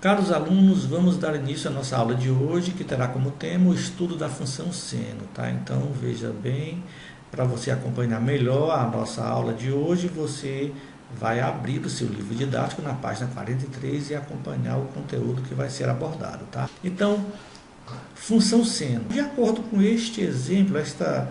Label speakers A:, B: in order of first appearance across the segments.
A: Caros alunos, vamos dar início à nossa aula de hoje, que terá como tema o estudo da função seno, tá? Então, veja bem, para você acompanhar melhor a nossa aula de hoje, você vai abrir o seu livro didático na página 43 e acompanhar o conteúdo que vai ser abordado, tá? Então, função seno. De acordo com este exemplo, esta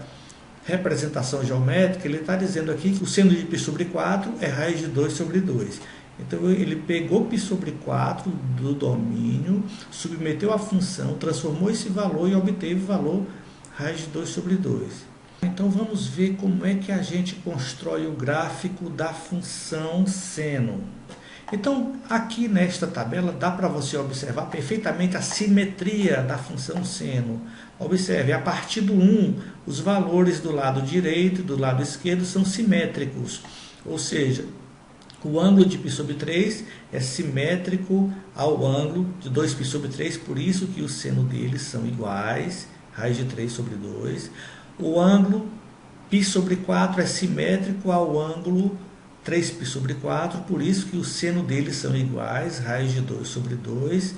A: representação geométrica, ele está dizendo aqui que o seno de π sobre 4 é raiz de 2 sobre 2. Então, ele pegou π sobre 4 do domínio, submeteu a função, transformou esse valor e obteve o valor raiz de 2 sobre 2. Então, vamos ver como é que a gente constrói o gráfico da função seno. Então, aqui nesta tabela, dá para você observar perfeitamente a simetria da função seno. Observe, a partir do 1, os valores do lado direito e do lado esquerdo são simétricos, ou seja, o ângulo de π sobre 3 é simétrico ao ângulo de 2π sobre 3, por isso que o seno deles são iguais, raiz de 3 sobre 2. O ângulo π sobre 4 é simétrico ao ângulo 3π sobre 4, por isso que o seno deles são iguais, raiz de 2 sobre 2.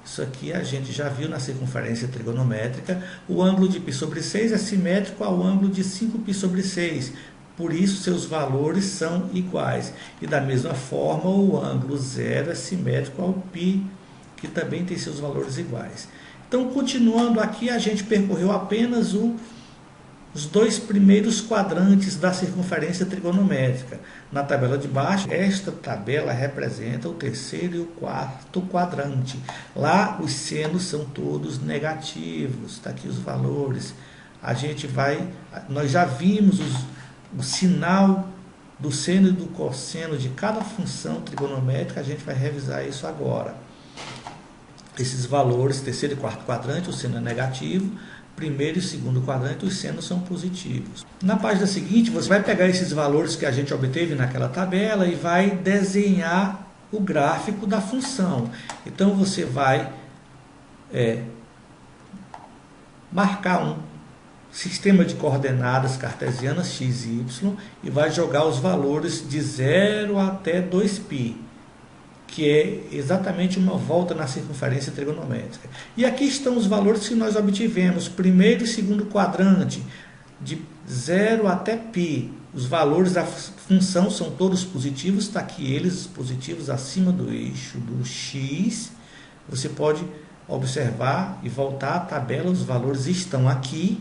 A: Isso aqui a gente já viu na circunferência trigonométrica. O ângulo de π sobre 6 é simétrico ao ângulo de 5π sobre 6. Por isso, seus valores são iguais. E da mesma forma, o ângulo zero é simétrico ao π, que também tem seus valores iguais. Então, continuando aqui, a gente percorreu apenas os dois primeiros quadrantes da circunferência trigonométrica. Na tabela de baixo, esta tabela representa o terceiro e o quarto quadrante. Lá, os senos são todos negativos. Está aqui os valores. Nós já vimos o sinal do seno e do cosseno de cada função trigonométrica, a gente vai revisar isso agora. Esses valores, terceiro e quarto quadrante, o seno é negativo, primeiro e segundo quadrante, os senos são positivos. Na página seguinte, você vai pegar esses valores que a gente obteve naquela tabela e vai desenhar o gráfico da função. Então, você vai marcar um sistema de coordenadas cartesianas x e y e vai jogar os valores de 0 até 2π, que é exatamente uma volta na circunferência trigonométrica. E aqui estão os valores que nós obtivemos, primeiro e segundo quadrante, de 0 até π. Os valores da função são todos positivos, está aqui eles positivos acima do eixo do x. Você pode observar e voltar à tabela, os valores estão aqui,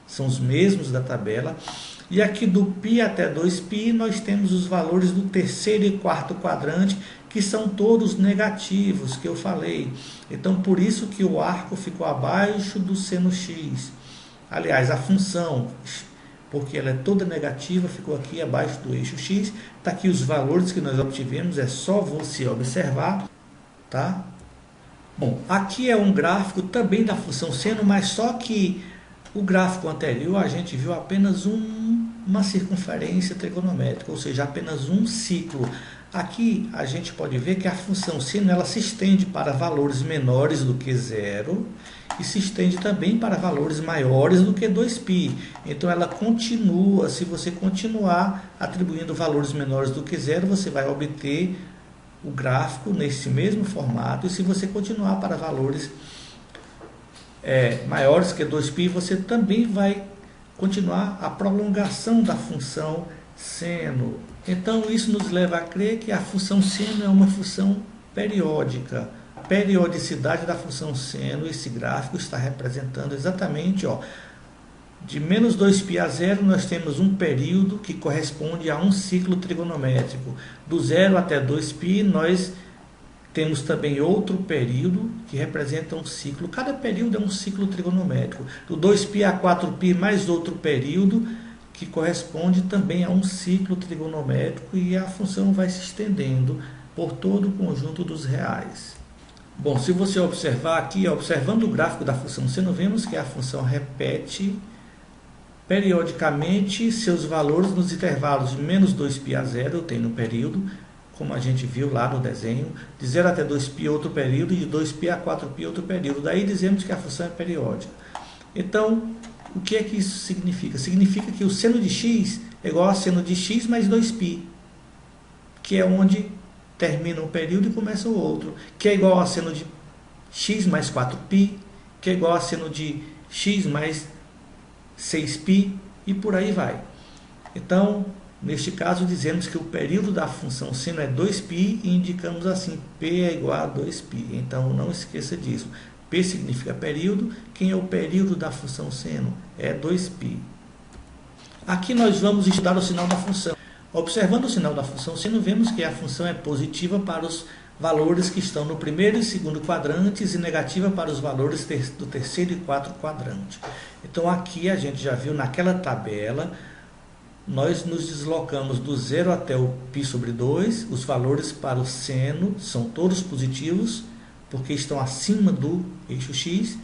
A: são os mesmos da tabela. E aqui do π até 2π, nós temos os valores do terceiro e quarto quadrante, que são todos negativos, que eu falei. Então, por isso que o arco ficou abaixo do seno x. Aliás, a função, porque ela é toda negativa, ficou aqui abaixo do eixo x. Está aqui os valores que nós obtivemos, é só você observar, tá? Bom, aqui é um gráfico também da função seno, mas só que o gráfico anterior a gente viu apenas uma circunferência trigonométrica, ou seja, apenas um ciclo. Aqui a gente pode ver que a função seno ela se estende para valores menores do que zero e se estende também para valores maiores do que 2π. Então ela continua, se você continuar atribuindo valores menores do que zero, você vai obter o gráfico nesse mesmo formato, e se você continuar para valores maiores que 2π, você também vai continuar a prolongação da função seno. Então, isso nos leva a crer que a função seno é uma função periódica. A periodicidade da função seno, esse gráfico está representando exatamente, de menos 2π a zero, nós temos um período que corresponde a um ciclo trigonométrico. Do 0 até 2π, nós temos também outro período que representa um ciclo. Cada período é um ciclo trigonométrico. Do 2π a 4π, mais outro período que corresponde também a um ciclo trigonométrico, e a função vai se estendendo por todo o conjunto dos reais. Bom, se você observar aqui, observando o gráfico da função seno, vemos que a função repete periodicamente seus valores nos intervalos de menos 2π a zero, eu tenho no período, como a gente viu lá no desenho, de 0 até 2π outro período, e de 2π a 4π outro período. Daí dizemos que a função é periódica. Então, o que é que isso significa? Significa que o seno de x é igual a seno de x mais 2π, que é onde termina um período e começa o outro, que é igual a seno de x mais 4π, que é igual a seno de x mais 6π, e por aí vai. Então, neste caso, dizemos que o período da função seno é 2π e indicamos assim, p é igual a 2π. Então, não esqueça disso. P significa período. Quem é o período da função seno? É 2π. Aqui nós vamos estudar o sinal da função. Observando o sinal da função seno, vemos que a função é positiva para os valores que estão no primeiro e segundo quadrantes e negativa para os valores do terceiro e quarto quadrante. Então aqui a gente já viu naquela tabela, nós nos deslocamos do 0 até o π sobre 2, os valores para o seno são todos positivos, porque estão acima do eixo x.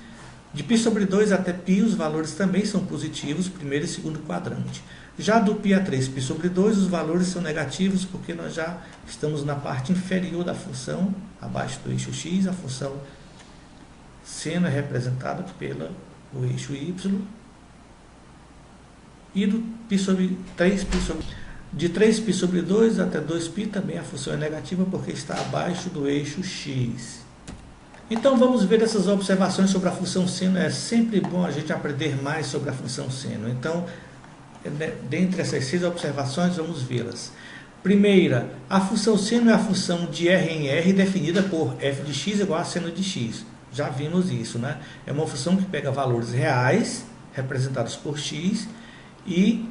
A: De π sobre 2 até π, os valores também são positivos, primeiro e segundo quadrante. Já do π a 3π sobre 2, os valores são negativos, porque nós já estamos na parte inferior da função, abaixo do eixo x. A função seno é representada pelo eixo y. E do π sobre 3π sobre... De 3π sobre 2 até 2π também a função é negativa, porque está abaixo do eixo x. Então vamos ver essas observações sobre a função seno. É sempre bom a gente aprender mais sobre a função seno. Então, dentre essas 6 observações, vamos vê-las. Primeira, a função seno é a função de R em R definida por f de x igual a seno de x. Já vimos isso, né? É uma função que pega valores reais, representados por x, e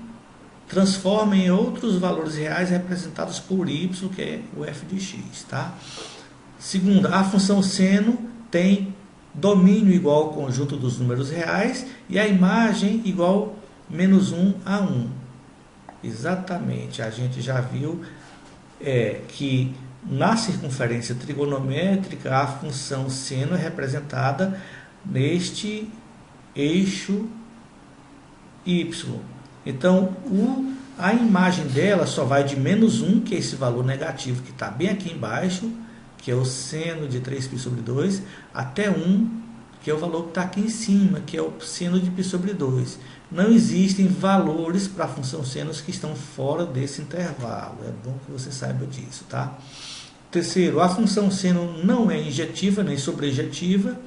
A: transforma em outros valores reais representados por y, que é o f de x, tá? Segunda, a função seno tem domínio igual ao conjunto dos números reais e a imagem igual menos 1 a 1. Exatamente, a gente já viu que na circunferência trigonométrica a função seno é representada neste eixo y. Então, a imagem dela só vai de menos 1, que é esse valor negativo que está bem aqui embaixo, que é o seno de 3π sobre 2, até 1, que é o valor que está aqui em cima, que é o seno de π sobre 2. Não existem valores para a função seno que estão fora desse intervalo. É bom que você saiba disso, tá? Terceiro, a função seno não é injetiva nem sobrejetiva.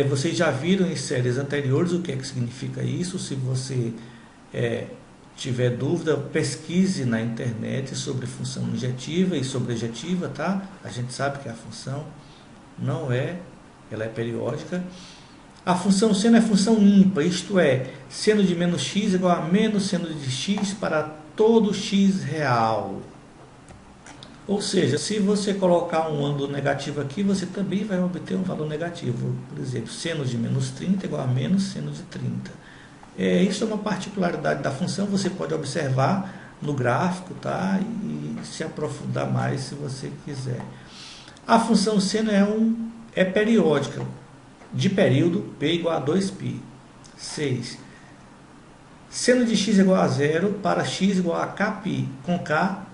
A: Vocês já viram em séries anteriores o que é que significa isso. Se você tiver dúvida, pesquise na internet sobre função injetiva e sobrejetiva, tá? A gente sabe que a função não é, ela é periódica. A função seno é função ímpar, isto é, seno de menos x igual a menos seno de x para todo x real. Ou seja, se você colocar um ângulo negativo aqui, você também vai obter um valor negativo. Por exemplo, seno de menos 30 igual a menos seno de 30. Isso é uma particularidade da função, você pode observar no gráfico, tá? E se aprofundar mais se você quiser. A função seno é periódica, de período p igual a 2π. 6. Seno de x igual a 0 para x igual a kπ, com k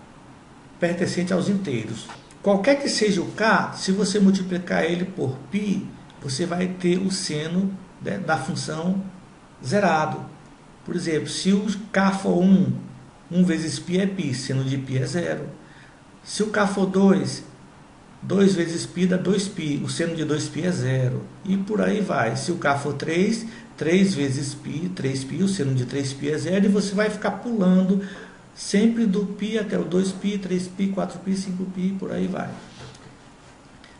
A: pertencente aos inteiros. Qualquer que seja o k, se você multiplicar ele por π, você vai ter o seno da função zerado. Por exemplo, se o k for 1, 1 vezes π é π, seno de π é 0. Se o k for 2, 2 vezes π dá 2π, o seno de 2π é 0. E por aí vai. Se o k for 3, 3 vezes π, 3π, o seno de 3π é 0. E você vai ficar pulando sempre do π até o 2π, 3π, 4π, 5π, por aí vai.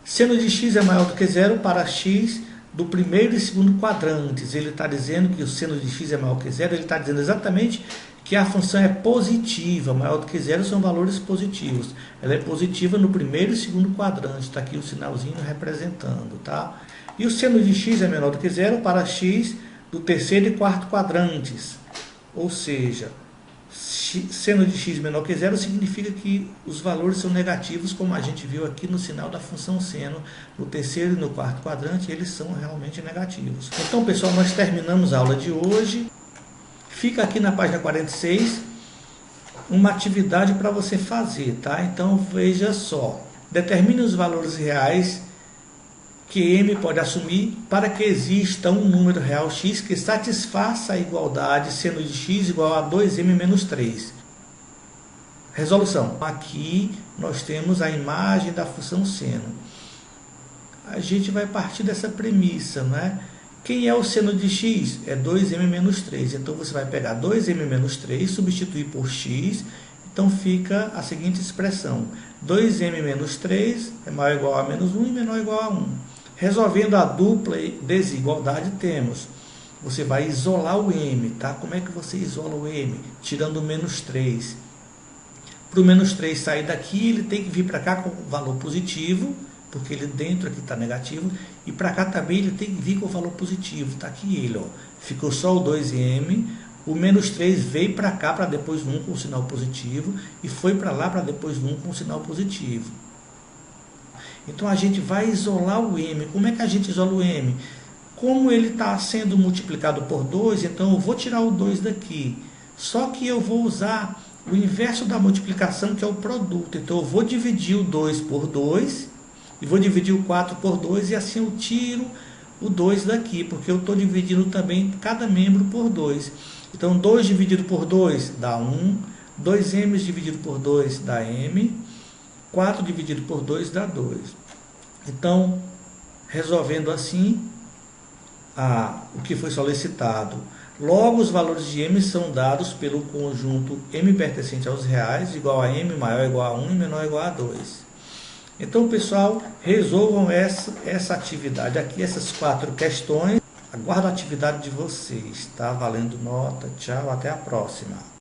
A: Seno de x é maior do que 0 para x do primeiro e segundo quadrantes. Ele está dizendo que o seno de x é maior que 0, ele está dizendo exatamente que a função é positiva, maior do que 0 são valores positivos. Ela é positiva no primeiro e segundo quadrante, está aqui o sinalzinho representando, tá? E o seno de x é menor do que 0 para x do terceiro e quarto quadrantes. Ou seja, seno de x menor que 0 significa que os valores são negativos, como a gente viu aqui no sinal da função seno. No terceiro e no quarto quadrante, eles são realmente negativos. Então, pessoal, nós terminamos a aula de hoje. Fica aqui na página 46 uma atividade para você fazer, tá? Então, veja só. Determine os valores reais que m pode assumir para que exista um número real x que satisfaça a igualdade seno de x igual a 2m menos 3. Resolução. Aqui nós temos a imagem da função seno. A gente vai partir dessa premissa, né? Quem é o seno de x? É 2m menos 3. Então você vai pegar 2m menos 3, substituir por x. Então fica a seguinte expressão. 2m menos 3 é maior ou igual a menos 1 e menor ou igual a 1. Resolvendo a dupla desigualdade, temos. Você vai isolar o m, tá? Como é que você isola o m? Tirando o menos 3. Para o menos 3 sair daqui, ele tem que vir para cá com valor positivo, porque ele dentro aqui está negativo, e para cá também ele tem que vir com o valor positivo. Está aqui ele, ó. Ficou só o 2m, o menos 3 veio para cá para depois no 1 com o sinal positivo, e foi para lá para depois no 1 com o sinal positivo. Então a gente vai isolar o m. Como é que a gente isola o m? Como ele está sendo multiplicado por 2, então eu vou tirar o 2 daqui. Só que eu vou usar o inverso da multiplicação, que é o produto. Então eu vou dividir o 2 por 2, e vou dividir o 4 por 2, e assim eu tiro o 2 daqui, porque eu estou dividindo também cada membro por 2. Então 2 dividido por 2 dá 1, 2m dividido por 2 dá m, 4 dividido por 2 dá 2. Então, resolvendo assim o que foi solicitado, logo os valores de m são dados pelo conjunto m pertencente aos reais, igual a m maior ou igual a 1 e menor ou igual a 2. Então, pessoal, resolvam essa atividade aqui, essas 4 questões. Aguardo a atividade de vocês, tá? Valendo nota. Tchau, até a próxima.